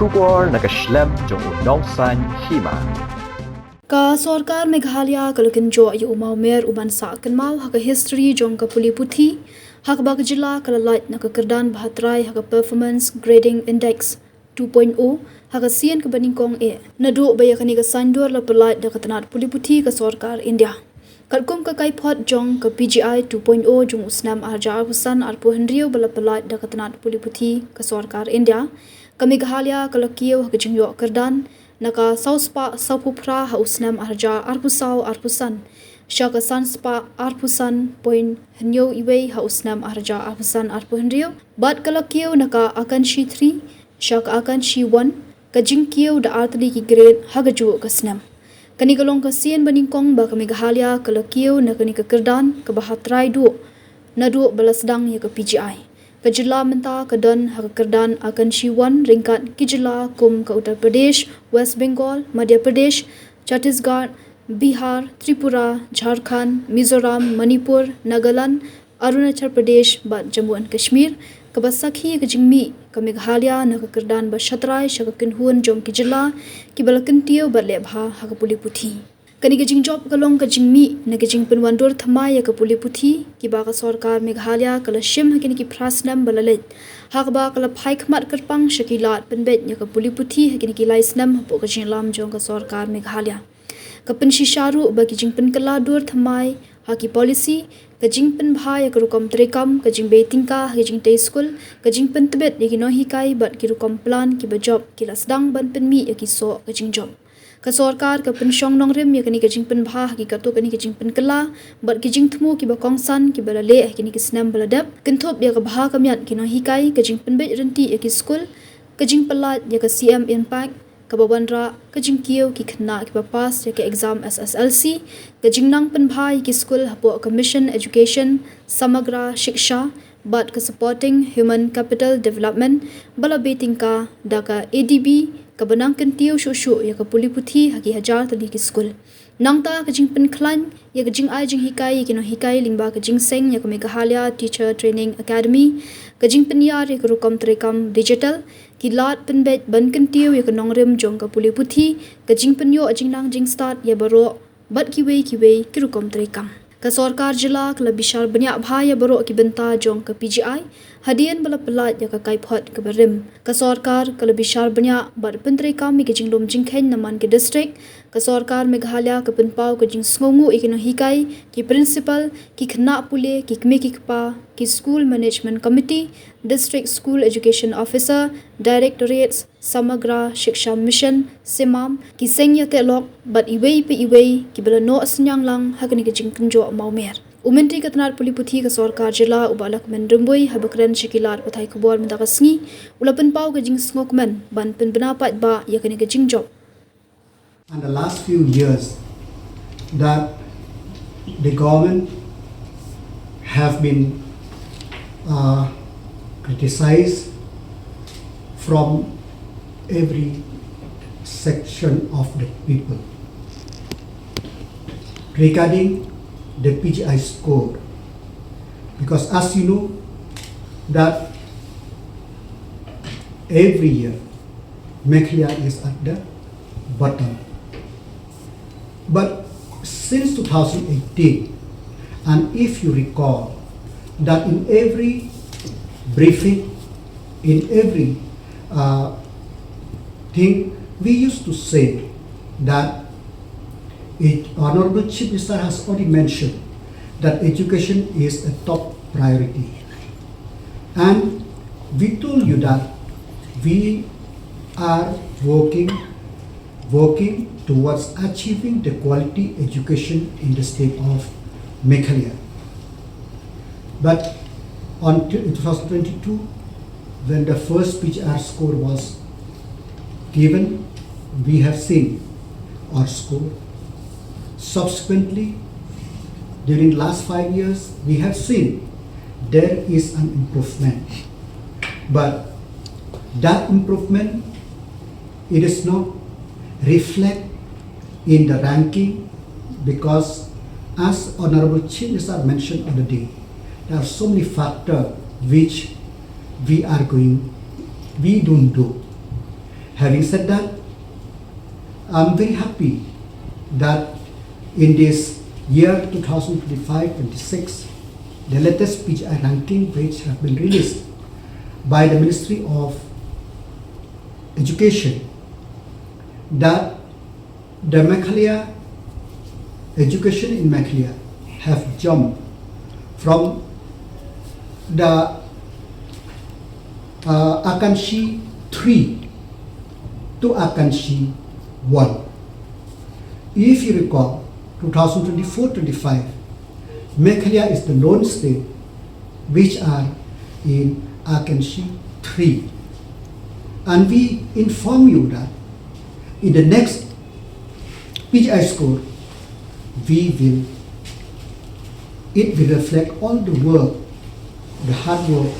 Shubor nakaslem jong unongsan Hima. Ka sorkar Meghalaya kalakin jo yu mer uban sa mau haka history jong ka puli puthi hak bag jila kala light naka Kyrdan Hatrai haka performance grading index 2.0 haka sian ka baningkong nadu bayakani ka sandur la pelait da katanat puli puthi ka sorkar India. Kalkum ka kai pot jong ka PGI 2.0 jong usnam arja husan arpu hendriu bala pelait da katanat puli puthi ka sorkar India. Ka Meghalaya kala Kiew haka jingyo Kyrdan naka sauspa saupupra ha usnam arja arpusau arpusan shaka sanspa arpusan point henyo iwe ha usnam arja arpusan arpu hendriu bat kala Kiew naka AKANSHI-3 shaka AKANSHI-1 ka jing Kiew da artli ki grade hagaju ka snam kani kalong ka sien baningkong ba ka Meghalaya kala Kiew na kani ka Kyrdan ka Hatrai du na du balasdang ya ka PGI ka jila menta ka don ha ka Kyrdan AKANSHI-1 ringkat ki jila kum ka Uttar Pradesh, West Bengal, Madhya Pradesh, Chhattisgarh, Bihar, Tripura, Jharkhand, Mizoram, Manipur, Nagaland, Arunachal Pradesh, bat Jammu and Kashmir ka basakhi ka jingmi ka Meghalaya na ka Kyrdan ba Hatrai shaka kinhuan jong ki jila ki balakintiyo ba lebha ha ka puli puthi kani ka jing job kalong ka jingmi na ka jing penwandur thamai ya ka puli puthi ki ba ka sorkar Meghalaya kala shim hakini ki prasnam balalet hak ba kala phai khmat karpang shakilat penbet ya ka puli puthi hakini ki laisnam po ka jing lam jong ka sorkar Meghalaya ka penshi sharu ba ki jing pen kala dur thamai ha ki policy ka jing pen bha ya ka rukom trekam ka jing betingka ka jing te school ka jing pen tebet ya ki no hikai bat ki rukom plan ki ba job ki lasdang ban pen mi ya ki so ka jing job ka sorkar ka pensyong nong rem ya kani ka jing pen bha ki ka to kani ka jing pen kala bat ki jing thmu ki ba kongsan ki bala le kini ki snam bala dap kinthop ya ka bha ka myat ki no hikai ka jing pen bet renti ya ki school ka jing palat ya ka CM impact ka babandra ka jing Kiew ki khna ki ba pass ya ka exam SSLC ka jing nang pen bha ki school hapo ka mission education samagra shiksha bat ka supporting human capital development bala beting ka da ka ADB ka banang kentiyo shushu ya ka puli puthi haki hajar tali ki school nangta ka jing pen khlan ya ka jing ai jing hikai ya ki no hikai lingba ka jing seng ya ka Meghalaya teacher training academy ka jing pen yar ya ka rukom trekam digital ki lat pen bet ban kentiyo ya ka nongrem jong ka puli puthi ka jing pen yo ajing nang jing start ya baro bat ki wei ki rukom trekam ka sorkar jila kala bishar banyak bhaya baro ki benta jong ka PGI hadian bala pelat ya ka kaipot ka barim ka sorkar kala bishar banyak bar pentre kami ke jinglom jingkhen naman ke district ka sorkar Meghalaya ka penpau ka jing sngongu ikino hikai ki principal ki khna pule ki kme ki kpa ki school management committee district school education officer directorates samagra shiksha mission simam ki sengya te lok bat iwei pe iwei ki bala no asnyang lang hakani ke jing kunjo maumer Umentri katnar puli puthi ka sorkar jila uba Lahkmen rumbui habakran shikilat pathai khobor mendakasngi ulapan pau ka jing Lahkmen ban pen benapat ba yakani ka jing job. And the last few years that the government have been criticized from every section of the people regarding the PGI score, because as you know that every year Meghalaya is at the bottom, but since 2018, and if you recall that in every briefing, in every thing, we used to say that Honorable Chief Minister has already mentioned that education is a top priority. And we told you that we are working towards achieving the quality education in the state of Meghalaya. But in 2022, when the first PGR score was given, we have seen our score. Subsequently, during the last 5 years, we have seen there is an improvement. But that improvement, it is not reflect in the ranking, because as Honorable Chief Minister mentioned on the day, there are so many factors which we don't do. Having said that, I'm very happy that in this year 2025-26, the latest PGI ranking which have been released by the Ministry of Education, that the Meghalaya education in Meghalaya have jumped from the AKANSHI-3 to AKANSHI-1. If you recall, 2024-25, Meghalaya is the lone state which are in AKANSHI-3. And we inform you that in the next PGI score, it will reflect all the work, the hard work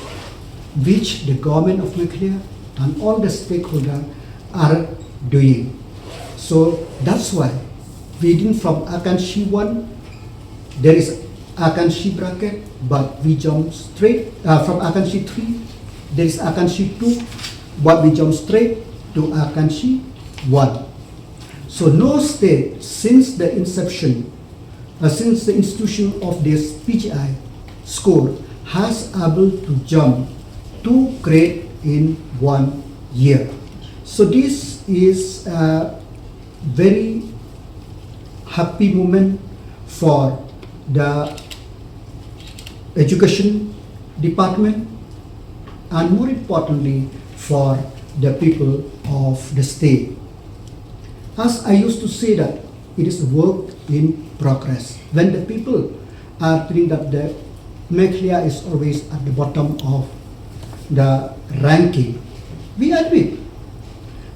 which the government of Meghalaya and all the stakeholders are doing. So that's why within from AKANSHI-1, there is AKANSHI bracket, but we jump straight from AKANSHI-3, there is AKANSHI-2, but we jump straight to AKANSHI-1. So no state since the inception, since the institution of this PGI score has able to jump 2 grades in 1 year. So this is a very happy moment for the education department and more importantly for the people of the state. As I used to say that it is work in progress. When the people are feeling that the Meghalaya is always at the bottom of the ranking, we admit.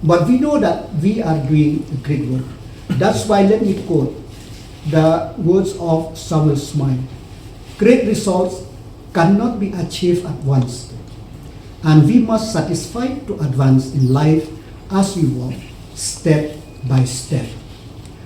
But we know that we are doing great work. That's why let me quote the words of Samuel Smile. Great results cannot be achieved at once, and we must satisfy to advance in life as we walk step by step.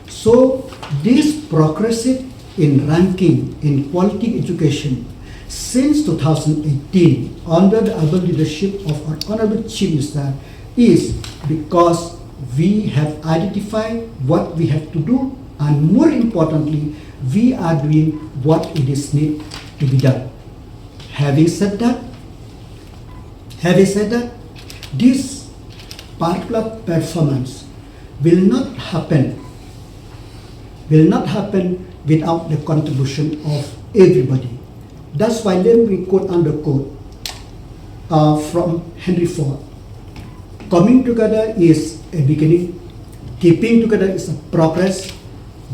So this progressive in ranking in quality education since 2018 under the able leadership of our Honorable Chief Minister is because we have identified what we have to do, and more importantly, we are doing what it is need to be done. Having said that, this particular performance will not happen without the contribution of everybody. That's why let me quote underquote from Henry Ford. Coming together is a beginning, keeping together is a progress,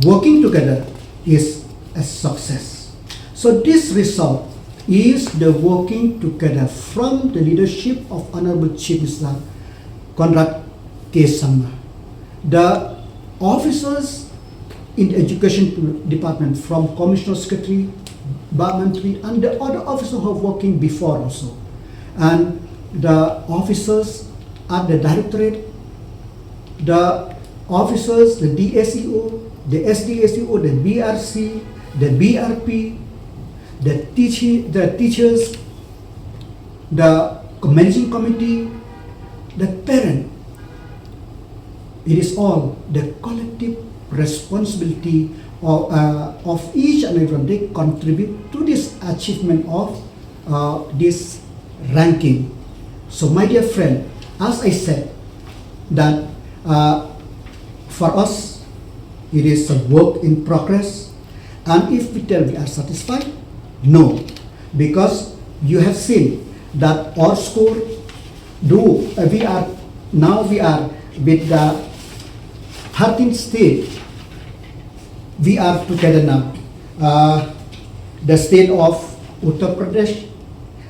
working together is a success. So this result is the working together from the leadership of Honorable Chief Minister Conrad K. Sangma. The officers in the education department from Commissioner Secretary, Mantri, and the other officers who are working before also, and the officers at the directorate, the officers, the DSEO, the SDSEO, the BRC, the BRP, the teachers, the managing committee, the parent. It is all the collective responsibility of each and everyone. They contribute to this achievement of this ranking. So my dear friend, as I said, that for us, it is a work in progress. And if we tell we are satisfied, no. Because you have seen that our score, we are with the 13th state, we are together now. The state of Uttar Pradesh,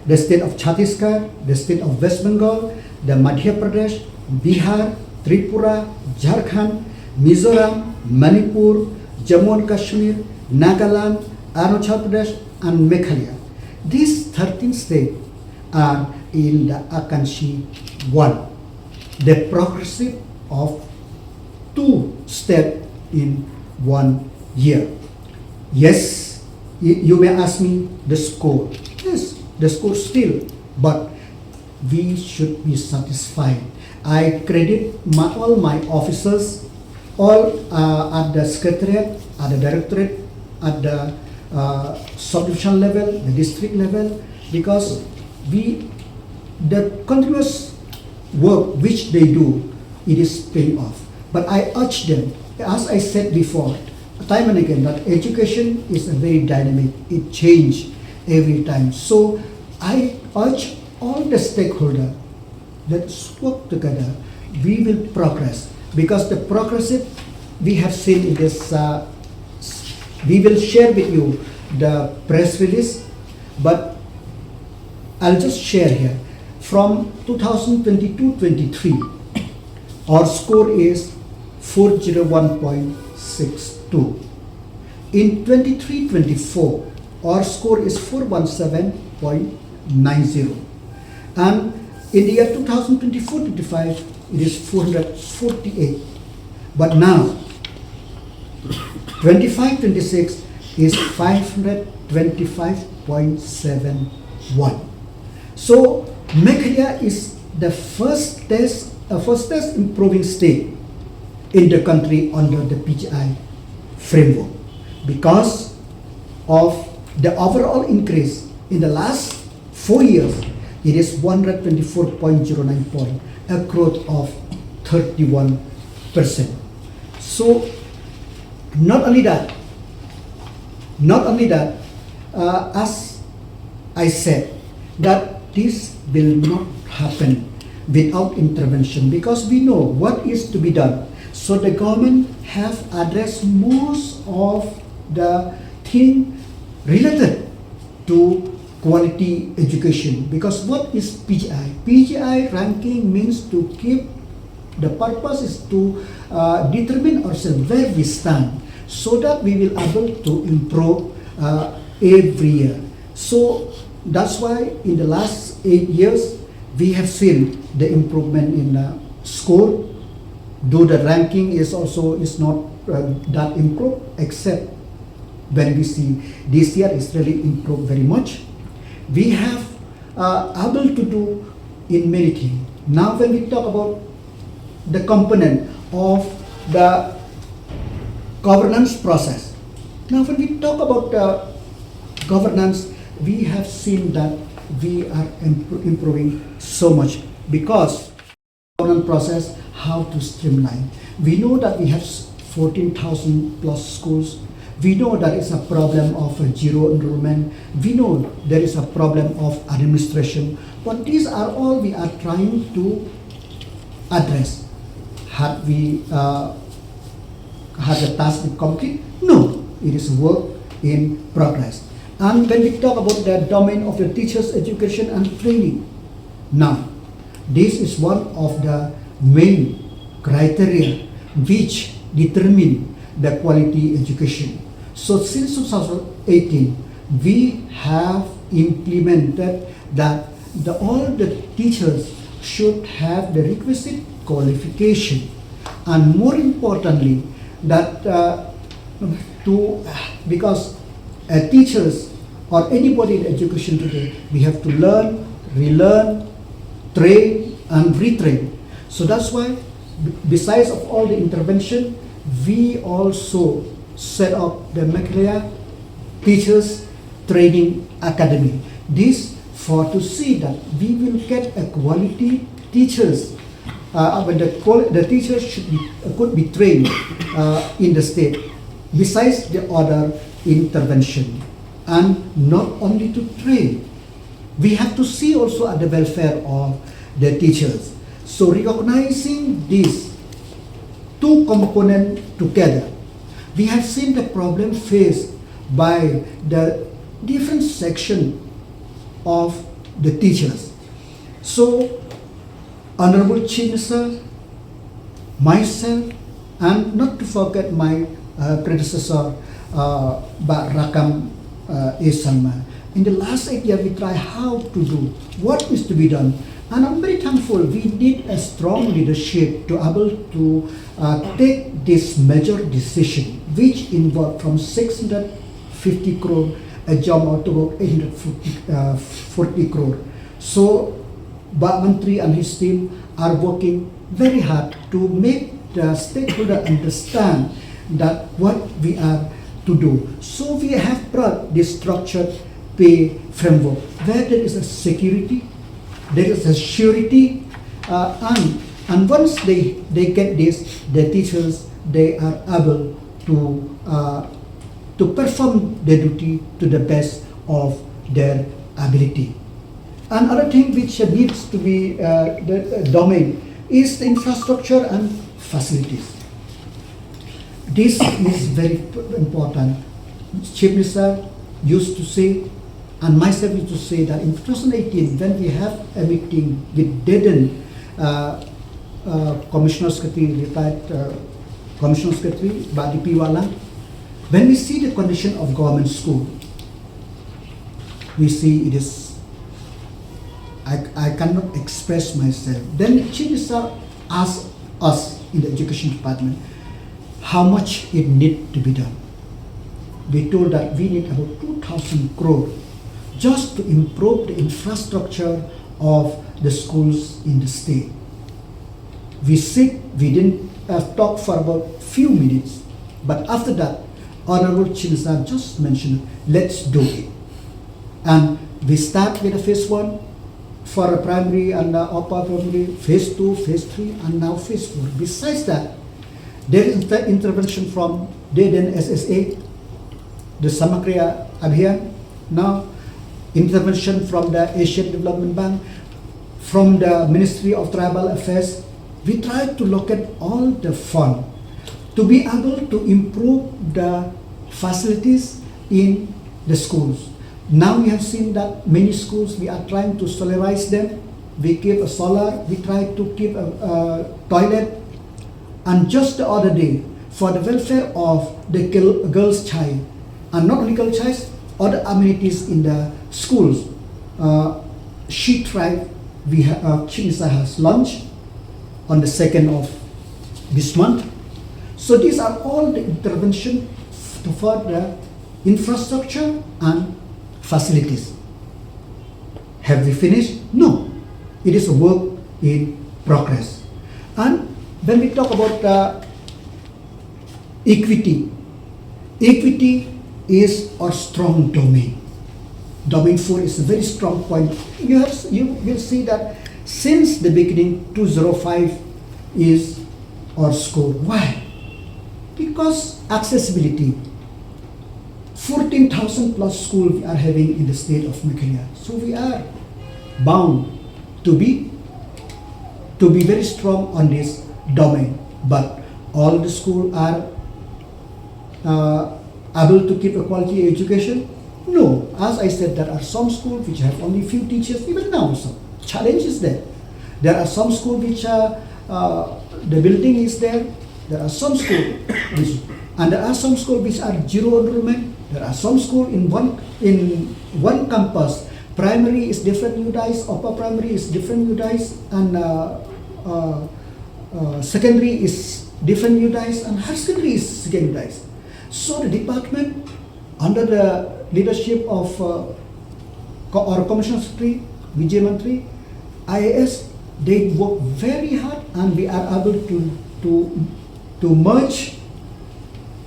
the state of Chhattisgarh, the state of West Bengal, the Madhya Pradesh, Bihar, Tripura, Jharkhand, Mizoram, Manipur, Jammu and Kashmir, Nagaland, Arunachal Pradesh, and Meghalaya. These 13 states are in the AKANSHI-1, the progressive of 2 steps in 1 year. Yes, you may ask me the score. Yes, the score still, but we should be satisfied. I credit all my officers, all at the secretariat, at the directorate, at the subdivision level, the district level, because the continuous work which they do, it is paying off. But I urge them, as I said before, time and again, that education is a very dynamic, it changes every time. So I urge all the stakeholders, let's work together, we will progress, because the progressive we have seen in this, we will share with you the press release, but I'll just share here. From 2022-23, our score is 401.62. In 23-24, our score is 417.90. And in the year 2024-25, it is 448. But now, 25-26 is 525.71. So Meghalaya is the fastest improving state in the country under the PGI framework, because of the overall increase in the last 4 years. It is 124.09 point, a growth of 31%. So not only that, as I said, that this will not happen without intervention, because we know what is to be done. So the government have addressed most of the thing related to quality education, because what is PGI? PGI ranking means to keep, the purpose is to determine ourselves where we stand, so that we will able to improve every year. So that's why in the last 8 years we have seen the improvement in score, though the ranking is not that improved, except when we see this year is really improved very much. We have able to do in many things. Now when we talk about the component of the governance process, now when we talk about governance, we have seen that we are improving so much, because governance process, how to streamline. We know that we have 14,000 plus schools. We know that it's a problem of zero enrollment. We know there is a problem of administration. But these are all we are trying to address. Have we had the task been complete? No, it is work in progress. And when we talk about the domain of the teachers' education and training, now this is one of the main criteria which determine the quality education. So since 2018, we have implemented that all the teachers should have the requisite qualification, and more importantly, that because teachers or anybody in education today, we have to learn, relearn, train and retrain. So that's why, besides of all the intervention, we also set up the Meghalaya Teachers Training Academy. This for to see that we will get a quality teachers. When the teachers could be trained in the state, besides the other intervention. And not only to train, we have to see also at the welfare of the teachers. So recognizing these two components together, we have seen the problem faced by the different section of the teachers. So Honorable Chief Minister, myself, and not to forget my predecessor, Mbak Rakam Salma. In the last 8 years, we try how to do what is to be done, and I'm very thankful. We need a strong leadership to able to take this major decision, which involved from 650 crore a jump out to 840 crore. So Pak Menteri and his team are working very hard to make the stakeholder understand that what we are to do. So we have brought this structured pay framework where there is a security, there is a surety, and once they get this, the teachers, they are able to perform their duty to the best of their ability. Another thing which needs to be the domain is the infrastructure and facilities. This is very important. Chief Minister used to say, and myself used to say, that in 2018, when we have a meeting with Kyrdan Commissioner Secretary, retired Commissioner Secretary, Badi Piwala, when we see the condition of government school, we see it is, I cannot express myself. Then Chief Minister asked us in the education department how much it need to be done. We told that we need about 2,000 crore just to improve the infrastructure of the schools in the state. We didn't talk for about few minutes, but after that, Honorable Chief Minister just mentioned, let's do it. And we start with the phase 1 for a primary and upper primary, phase 2, phase 3, and now phase 4. Besides that, there is the intervention from Kyrdan SSA, the Samakriya Abhiyan, now intervention from the Asian Development Bank, from the Ministry of Tribal Affairs. We try to look at all the fund to be able to improve the facilities in the schools. Now we have seen that many schools, we are trying to solarize them. We keep a solar, we try to keep a toilet. And just the other day, for the welfare of the girls' child, and not only girls' child, other amenities in the schools, she tried, Chief Minister has launched on the 2nd of this month. So these are all the intervention for the infrastructure and facilities. Have we finished? No. It is a work in progress. And when we talk about equity, equity is our strong domain. Domain 4 is a very strong point. You will see that since the beginning, 205 is our score. Why? Because accessibility. 14,000 plus schools we are having in the state of Meghalaya. So we are bound to be very strong on this domain. But all the schools are able to keep a quality education? No. As I said, there are some schools which have only few teachers, even now also. Challenge is there. There are some schools which the building is there. There are some schools and there are some schools which are zero enrollment. There are some schools in one campus. Primary is different UDIs, upper primary is different UDIs, and secondary is different UDIs, and higher secondary is second UDIs. So the department, under the leadership of our Commissioner Secretary, Vijay Mantri, IAS, they work very hard, and we are able to merge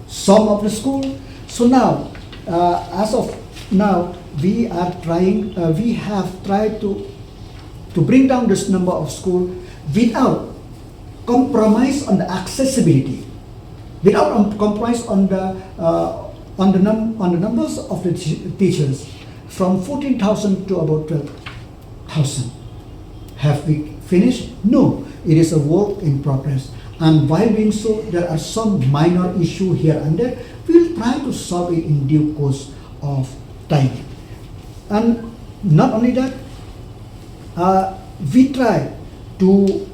some of the school. So now, as of now, we have tried to bring down this number of schools without compromise on the accessibility, without compromise on the numbers of the teachers, from 14,000 to about 12,000. Have we finished? No, it is a work in progress. And while doing so, there are some minor issues here and there. We will try to solve it in due course of time. And not only that, we try to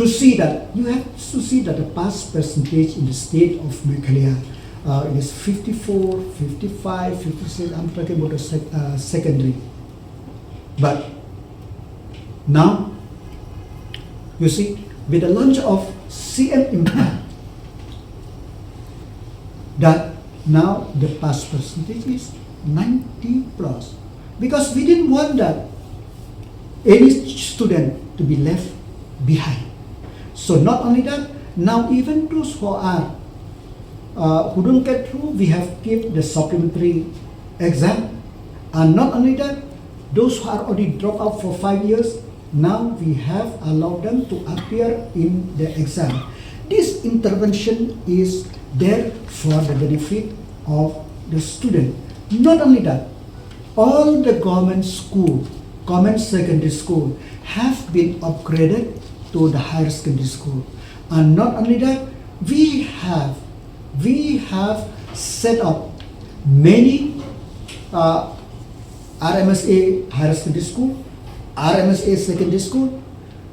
see that, you have to see that the pass percentage in the state of Meghalaya it is 54, 55, 56, I'm talking about the secondary. But now, you see, with the launch of CM Impact, that now the pass percentage is 90 plus. Because we didn't want that any student to be left behind. So not only that, now even those who are who don't get through, we have kept the supplementary exam, and not only that, those who are already dropped out for 5 years, now we have allowed them to appear in the exam. This intervention is there for the benefit of the student. Not only that, all the government school, government secondary school have been upgraded to the higher secondary school. And not only that, we have set up many RMSA higher secondary school, RMSA secondary school,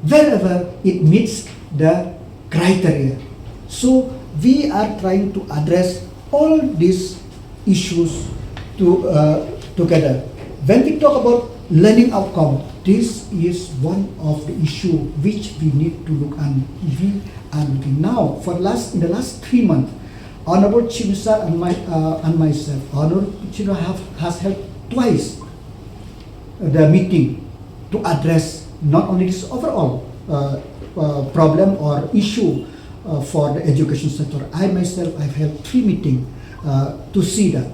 wherever it meets the criteria. So we are trying to address all these issues together. When we talk about learning outcome, this is one of the issue which we need to look, and we are looking now. In the last 3 months, Honorable Chief Minister and myself, Honorable Chief Minister has held twice the meeting to address not only this overall problem or issue for the education sector. I myself have held 3 meetings to see that.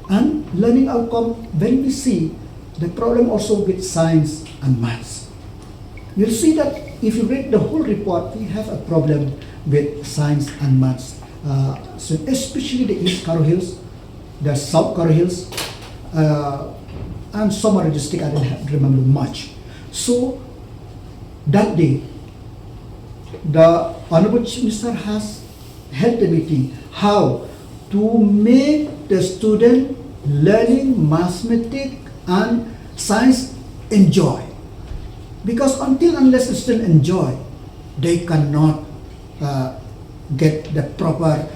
And learning outcome, when we see the problem also with science and maths, you'll see that if you read the whole report, we have a problem with science and maths. So especially the East Karo Hills, the South Karo Hills, and some other district I don't remember much. So that day, the Honorable Chief Minister has held a meeting how to make the student learning mathematics and science enjoy. Because unless the student enjoy, they cannot get the proper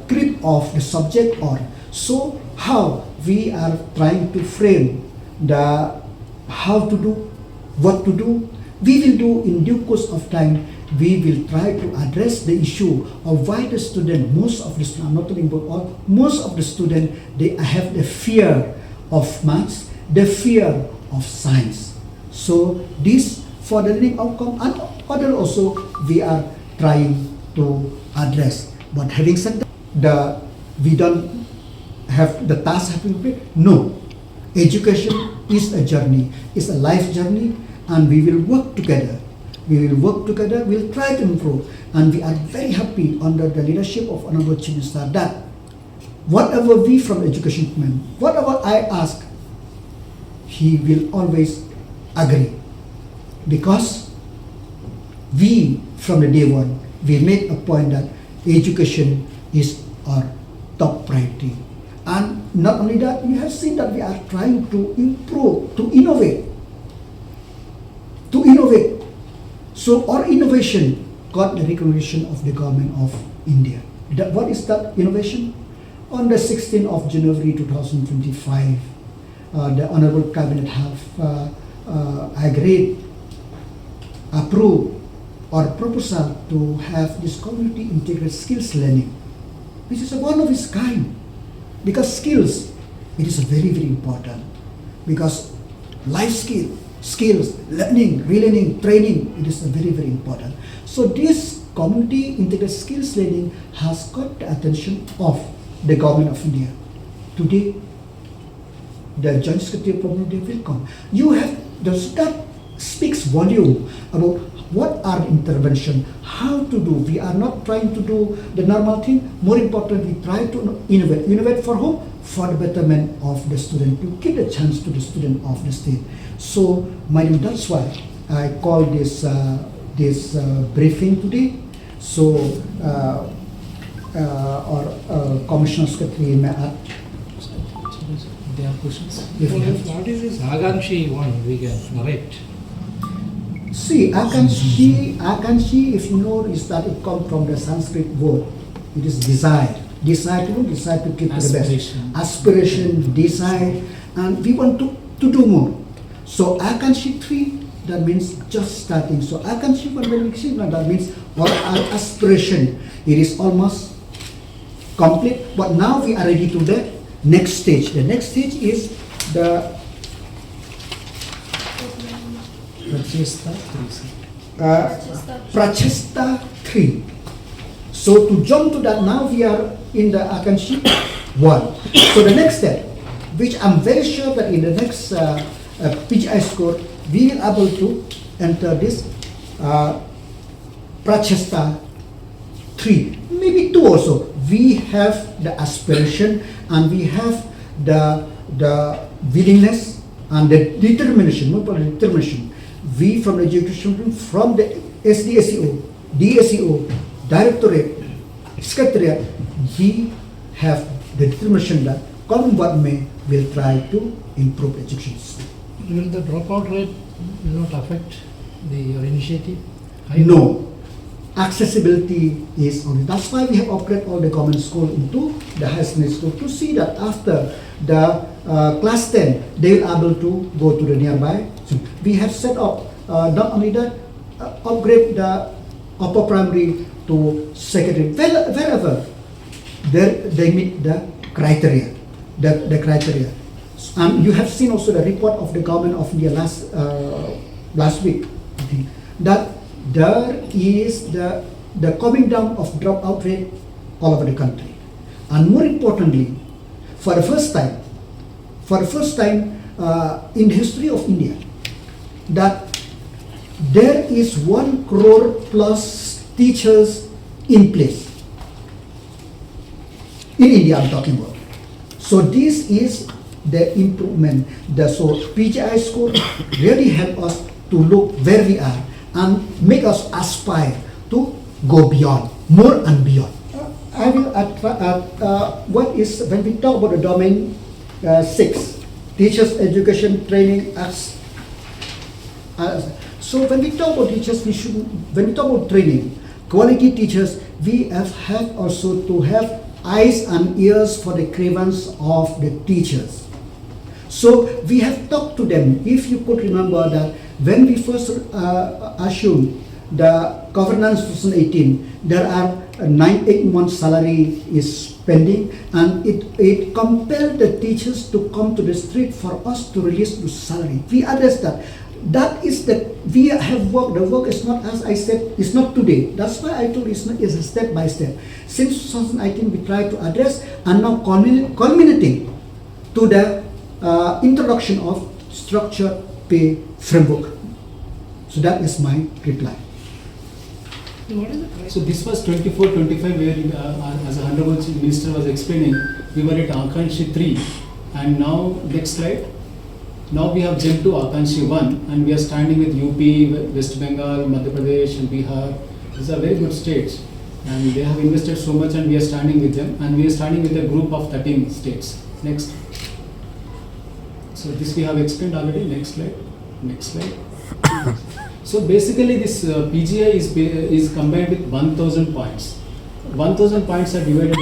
grip of the subject. Or so how we are trying to frame the how to do, what to do. We will do in due course of time. We will try to address the issue of why the student, most of the students, I'm not talking about all, most of the students, they have the fear of maths, the fear of science. So this for the learning outcome, and other also we are trying to address. But having said that, we don't have the task have been completed. No, education is a journey, it's a life journey, and we will work together. We will work together, we'll try to improve, and we are very happy under the leadership of Honorable Chief Minister that whatever we from education department, whatever I ask, he will always agree. Because we from the day one, we made a point that education is our top priority. And not only that, you have seen that we are trying to improve, to innovate. So our innovation got the recognition of the government of India. What is that innovation? On the 16th of January 2025, the Honorable Cabinet have approved our proposal to have this community integrated skills learning, which is one of its kind. Because skills, it is very, very important. Because life skills, learning, relearning, training, it is very, very important. So this community integrated skills learning has got the attention of the government of India. Today, the Joint Secretary of Community will come. You have, that speaks volume about what are the intervention, how to do. We are not trying to do the normal thing. More important, we try to innovate. Innovate for whom? For the betterment of the student, to give the chance to the student of the state. So, that's why I call this briefing today. So, our Commissioner Secretary may add. There are questions. If you have. What is this AKANSHI-1 we can narrate? See, AKANSHI, if you know, is that it comes from the Sanskrit word. It is desire. Desire to keep the best. Aspiration, desire, and we want to do more. So AKANSHI-3, that means just starting. So AKANSHI-1, when we see that means our aspiration. It is almost complete, but now we are ready to the next stage. The next stage is the Prachesta 3, sir. Prachesta 3. So to jump to that, now we are in the AKANSHI-1. So the next step, which I'm very sure that in the next PGI score, we will able to enter this Prachesta 3, maybe 2 also. We have the aspiration and we have the willingness and the determination, not only determination. We from the education, from the SDSEO, DSEO, Directorate, Secretariat, we have the determination that come what may, will try to improve education system. Will the dropout rate not affect your initiative? No. Accessibility is only. That's why we have upgraded all the government school into the high secondary school to see that after the class 10, they will able to go to the nearby. So we have set up not only that, upgrade the upper primary to secondary wherever they meet the criteria. The criteria. You have seen also the report of the government of India last week, I think, that there is the coming down of dropout rate all over the country, and more importantly, for the first time in the history of India, that there is 1 crore plus teachers in place in India. I'm talking about. So this is the improvement. So PGI score really help us to look where we are and make us aspire to go beyond, more and beyond. I will what is, when we talk about the domain 6, teachers education training as so when we talk about teachers, when we talk about training, quality teachers, we have also to have eyes and ears for the grievance of the teachers. So we have talked to them. If you could remember that when we first assumed the governance 2018, there are 8 months salary is pending, and it compelled the teachers to come to the street for us to release the salary. We understand that is the we have worked. The work is not, as I said, it's not today. That's why I told it's a step by step. Since 2018, we try to address, and now culminating to the introduction of structured pay framework. So that is my reply. So this was 24-25 where as the Honorable Chief Minister was explaining, we were at AKANSHI-3, and now next slide. Now we have jumped to AKANSHI-1, and we are standing with UP, West Bengal, Madhya Pradesh and Bihar. These are very good states, and they have invested so much, and we are standing with them, and we are standing with a group of 13 states. Next. So this we have explained already. Next slide. Next slide. So basically this PGI is combined with 1000 points. 1000 points are divided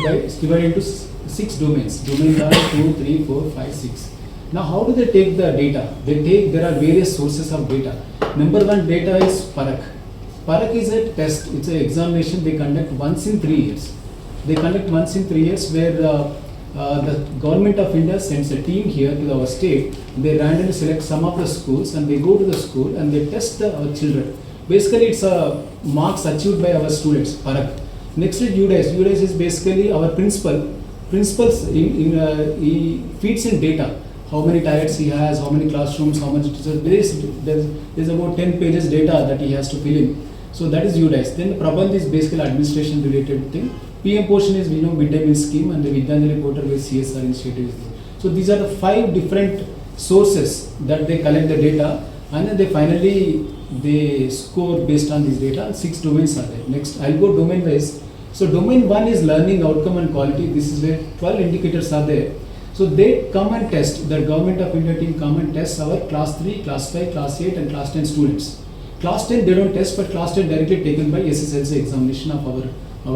into 6 domains. Domain 1, 2, 3, 4, 5, 6. Now how do they take the data? There are various sources of data. Number 1 data is Parak. Parak is a test, it's an examination they conduct once in 3 years. They conduct once in 3 years where the government of India sends a team here to our state. They randomly select some of the schools, and they go to the school and they test our children. Basically it's a marks achieved by our students, Parak. Next is UDICE. UDICE is basically our principals he feeds in data. How many tiers he has, how many classrooms, how much teachers. There's about 10 pages data that he has to fill in. So that is UDICE. Then the Prabandh is basically administration related thing. PM portion is midday meal scheme, and the Vidyanjali portal with CSR initiatives. So these are the 5 different sources that they collect the data, and then they score based on these data. 6 domains are there. Next, I'll go domain wise. So domain 1 is learning outcome and quality. This is where 12 indicators are there. So they come and test, the government of India team come and test our class 3, class 5, class 8 and class 10 students. Class 10 they don't test, but class 10 directly taken by SSLC examination of our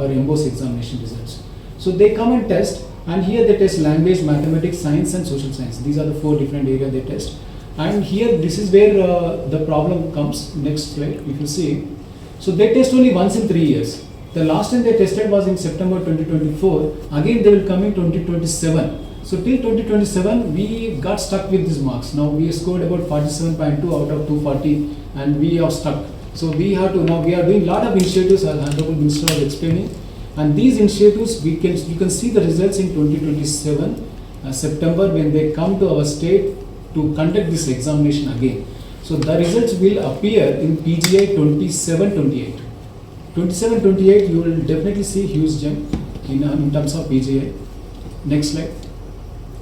MBOS examination results. So they come and test, and here they test language, mathematics, science and social science. These are the 4 different areas they test. And here this is where the problem comes. Next slide, if you see. So they test only once in 3 years. The last time they tested was in September 2024. Again they will come in 2027. So till 2027 we got stuck with these marks. Now we scored about 47.2 out of 240 and we are stuck. So we have to now, we are doing lot of initiatives as Honorable Minister was explaining, and these initiatives you can see the results in 2027 September when they come to our state to conduct this examination again. So the results will appear in PGI 27-28. 27-28 you will definitely see huge jump in terms of PGI. Next slide.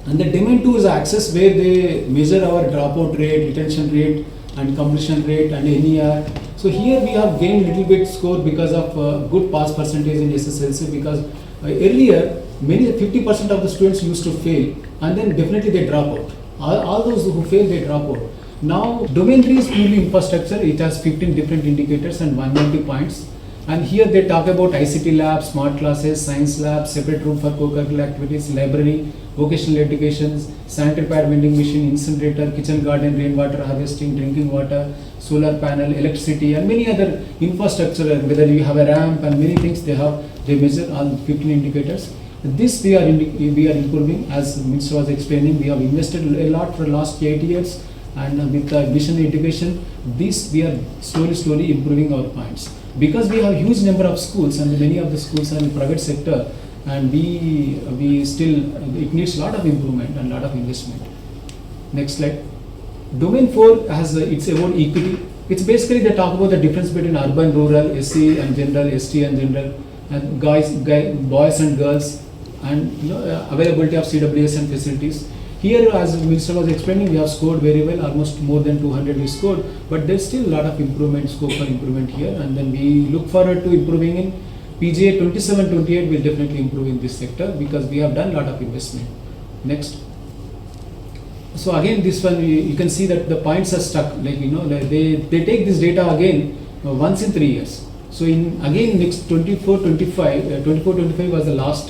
And the domain 2 is access, where they measure our dropout rate, retention rate and completion rate and NER. So here we have gained little bit score because of good pass percentage in SSLC, because earlier many 50% of the students used to fail and then definitely they drop out. All those who fail, they drop out. Now domain 3 is purely infrastructure. It has 15 different indicators and 190 points. And here they talk about ICT lab, smart classes, science lab, separate room for co-curricular activities, library, vocational educations, sanitary pad vending machine, incinerator, kitchen garden, rainwater harvesting, drinking water, solar panel, electricity, and many other infrastructure. Whether you have a ramp and many things they measure all 15 indicators. This we are improving, as the Minister was explaining. We have invested a lot for the last 8 years, and with the mission education, this we are slowly improving our points. Because we have huge number of schools and many of the schools are in private sector, and we still, it needs a lot of improvement and lot of investment. Next slide. Domain 4 has it's about equity. It's basically they talk about the difference between urban, rural, SC and general, ST and general, and boys and girls, and availability of CWS and facilities. Here, as the Minister was explaining, we have scored very well, almost more than 200 we scored, but there's still a lot of improvement, scope for improvement here, and then we look forward to improving in PGA 27-28 will definitely improve in this sector because we have done a lot of investment. Next. So again, this one you can see that the points are stuck, like they take this data again once in 3 years. So in again next 24-25 was the last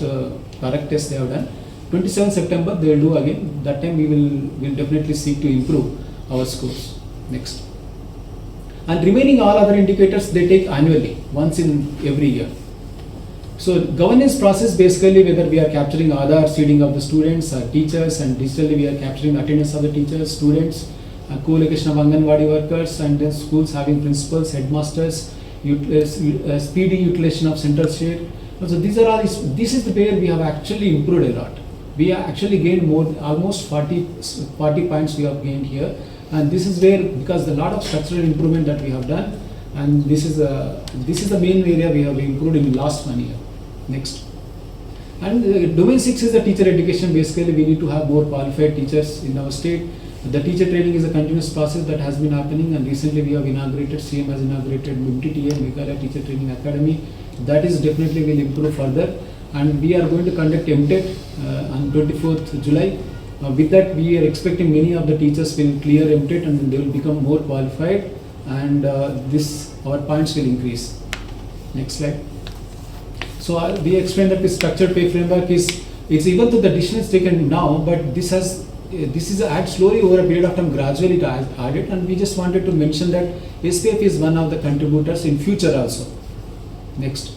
correct test they have done. 27 September they will do again. That time we will definitely seek to improve our scores. Next. And remaining all other indicators they take annually, once in every year. So governance process, basically whether we are capturing Aadhaar seeding of the students, teachers, and digitally we are capturing attendance of the teachers, students, co-location of Anganwadi workers, and then schools having principals, headmasters, speedy utilization of central share. So these are all, this is the where we have actually improved a lot. We have actually gained more, almost 40 points we have gained here, and this is where, because a lot of structural improvement that we have done, and this is the main area we have improved in the last 1 year. Next. And domain 6 is the teacher education. Basically we need to have more qualified teachers in our state. The teacher training is a continuous process that has been happening, and recently we have inaugurated, CM has inaugurated MTTA, Meghalaya Teacher Training Academy. That is definitely will improve further, and we are going to conduct MTET on 24th July. With that we are expecting many of the teachers will clear MTET and they will become more qualified, and our points will increase. Next slide. So we explained that the structured pay framework it's even though the decision is taken now, but this is added slowly over a period of time, gradually it added, and we just wanted to mention that SPF is one of the contributors in future also. Next.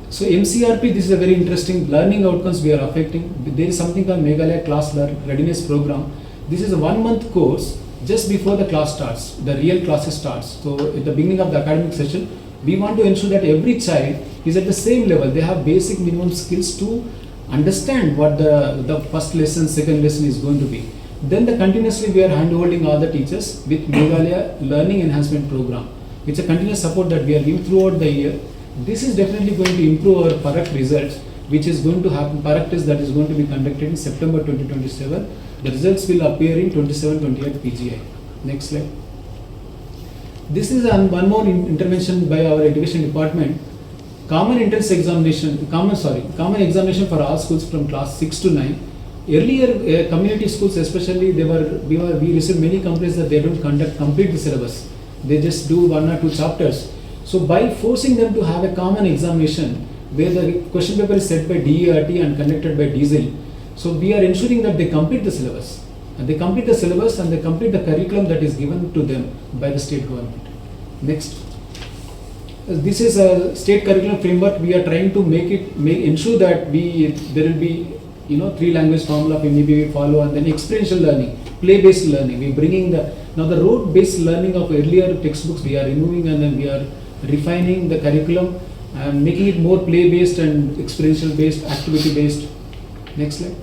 So MCRP, this is a very interesting learning outcomes we are affecting. There is something called Meghalaya Class Readiness Program. This is a 1-month course just before the class starts, the real classes starts. So at the beginning of the academic session, we want to ensure that every child is at the same level. They have basic minimum skills to understand what the first lesson, second lesson is going to be. Then continuously we are hand-holding all the teachers with Meghalaya Learning Enhancement Program. It's a continuous support that we are giving throughout the year. This is definitely going to improve our Parak results, which is going to happen, Parak test that is going to be conducted in September 2027. The results will appear in 27-28 PGI. Next slide. This is one more intervention by our education department. Common entrance examination, common examination for all schools from class 6 to 9. Earlier, community schools especially, we received many complaints that they don't complete the syllabus. They just do 1 or 2 chapters. So by forcing them to have a common examination where the question paper is set by DERT and conducted by Diesel, so we are ensuring that they complete the syllabus. And they complete the syllabus and they complete the curriculum that is given to them by the state government. Next. This is a state curriculum framework. We are trying to ensure that there will be 3 language formula of MEB we follow, and then experiential learning. play-based learning. We're bringing now the rote-based learning of earlier textbooks we are removing, and then we are refining the curriculum and making it more play-based and experiential-based, activity-based. Next slide.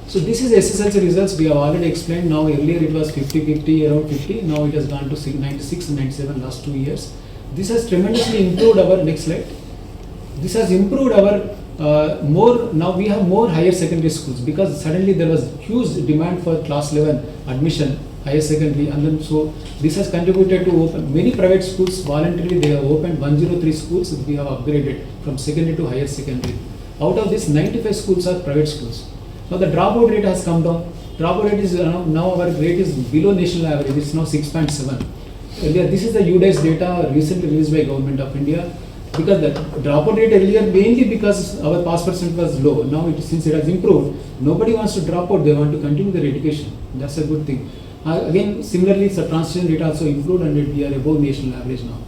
So this is SSLC results we have already explained. Now earlier it was 50-50, around 50. Now it has gone to 96 and 97 last 2 years. This has tremendously improved our, next slide. This has improved our now we have more higher secondary schools, because suddenly there was huge demand for class 11 admission, higher secondary, and then so this has contributed to open many private schools voluntarily. They have opened 103 schools that we have upgraded from secondary to higher secondary. Out of this, 95 schools are private schools. Now the dropout rate has come down. Dropout rate is now our rate is below national average. It's now 6.7. Earlier, this is the UDICE data recently released by Government of India. Because the dropout rate earlier, mainly because our pass percent was low. Now since it has improved, nobody wants to drop out. They want to continue their education. That's a good thing. Again, similarly, the transition rate also improved, and we are above national average now.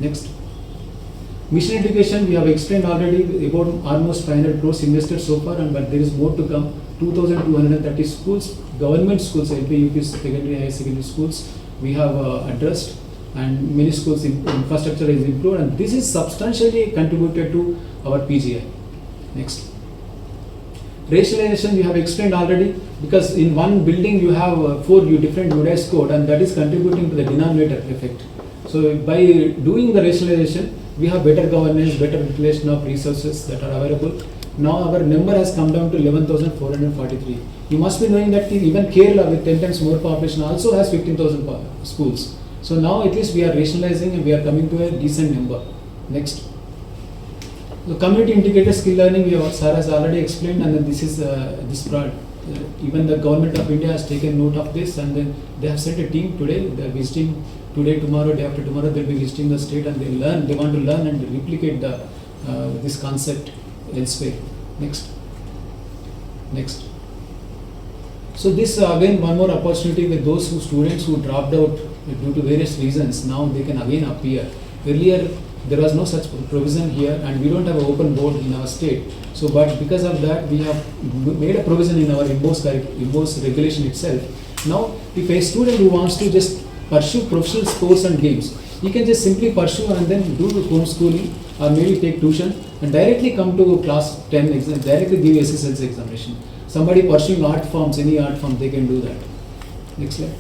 Next. Mission education, we have explained already about almost 500 crores invested so far, but there is more to come. 2,230 schools, government schools, LP, UP, secondary, higher secondary schools, we have addressed, and many schools infrastructure is improved, and this is substantially contributed to our PGI. Next. Rationalization we have explained already, because in one building you have 4 different UDICE code, and that is contributing to the denominator effect. So by doing the rationalization, we have better governance, better utilization of resources that are available. Now our number has come down to 11,443. You must be knowing that even Kerala, with 10 times more population, also has 15,000 schools. So now at least we are rationalizing and we are coming to a decent number. Next. The community integrated skill learning, Sir has already explained, and then this is even the Government of India has taken note of this, and then they have sent a team today. They are visiting today, tomorrow, day after tomorrow. They will be visiting the state, and they want to learn and replicate this concept elsewhere. Next. Next. So this again one more opportunity with those students who dropped out due to various reasons. Now they can again appear. Earlier there was no such provision here, and we don't have an open board in our state. So, but because of that, we have made a provision in our IMBOS regulation itself. Now, if a student who wants to just pursue professional sports and games, he can just simply pursue and then do the homeschooling, or maybe take tuition and directly come to class 10 exam, directly give SSLC examination. Somebody pursuing art forms, any art form, they can do that. Next slide.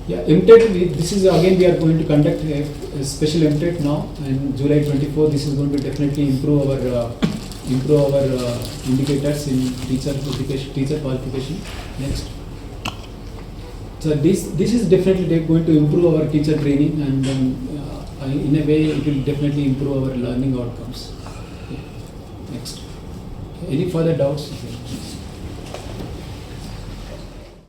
Yeah, MTET, this is again we are going to conduct a special MTET now in July 24. This is going to definitely improve our indicators in teacher education, teacher qualification. Next. So this is definitely going to improve our teacher training, and in a way it will definitely improve our learning outcomes. Okay. Next. Any further doubts?